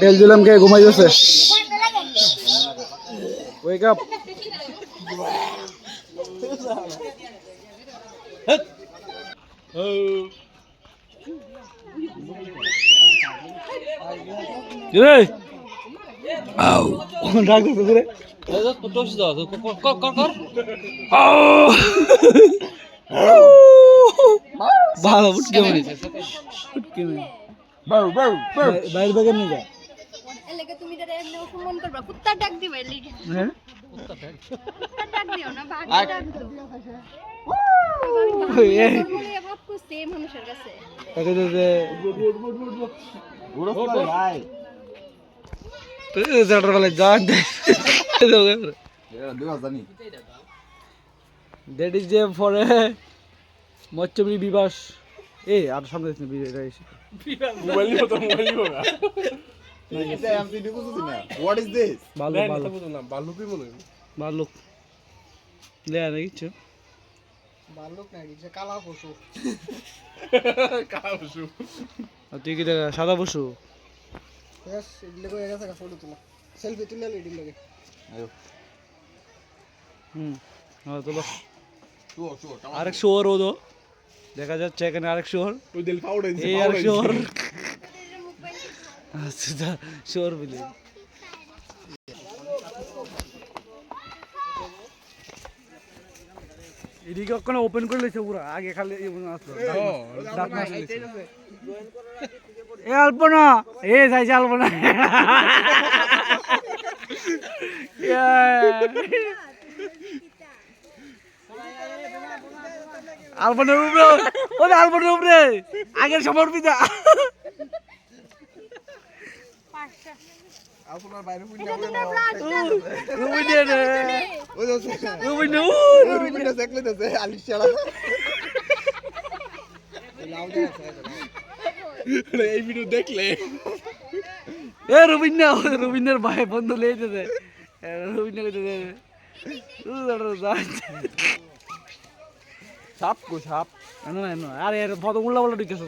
তেল দিলাম কে ঘুমাই যাচ্ছে ওয়েক আপ রে আউ রাগ করতে রে Tosi daw. Kor. ভালো উঠকে মানে উঠকে মানে বাইরে বাগান নিয়ে যা এলাকা তুমি তারে এমনি অপমান করবা কুত্তা ডাক দিবা এলাকা হ্যাঁ কুত্তা ডাক দিও না ভাগ ডাক দিও এই বলে ভাব কো সেম মানুষের কাছে তাকে যে বুড়ো করে ভাই তুই জাটার বলে জান দে দুই জানি দ্যাট ইজ যে ফর মচ্চবরি বিবাস এই আর সামনে এটা এসে মোবাইল নিবো না এটা আমি দিবো বুঝছি না হোয়াট ইজ দিস ভালো ভালো না বালুকই মনে হয় ভালো লে না কিছু ভাল্লুক না কিছু কালা পশু আর তুই কি দেখা সাদা পশু বেশ এগুলো করে গেছে ফটো তোলা সেলফি তুলে এডিট লাগে আয়ো হ্যাঁ তো শুও আরেক শোর ও তো দেখা যাচ্ছে এখানে আরেক শোর ওই দিল পাউডার এই আরেক শোর আচ্ছা শোর বলি এদিকে কখনো ওপেন করে লেছে পুরো আগে খালি আসলো এ আলপনা এ যাইছে আলপনা আলপনার উপরে ওরে আলপনার উপরে আগের সমর্পিতা আপনার বাইরে ফুল এটা তোমার ব্লাড রুবিনে রে ওই যে রুবিনে রুবিনা দেখলে তো আলিশালা এই ভিডিও দেখলে এ রুবিনা রুবিনের ভাই বন্ধু লেইতেছে রুবিনা কইতেছে সাপ কো সাপ আরে ফটো উল্লা বলা ঢুকেছে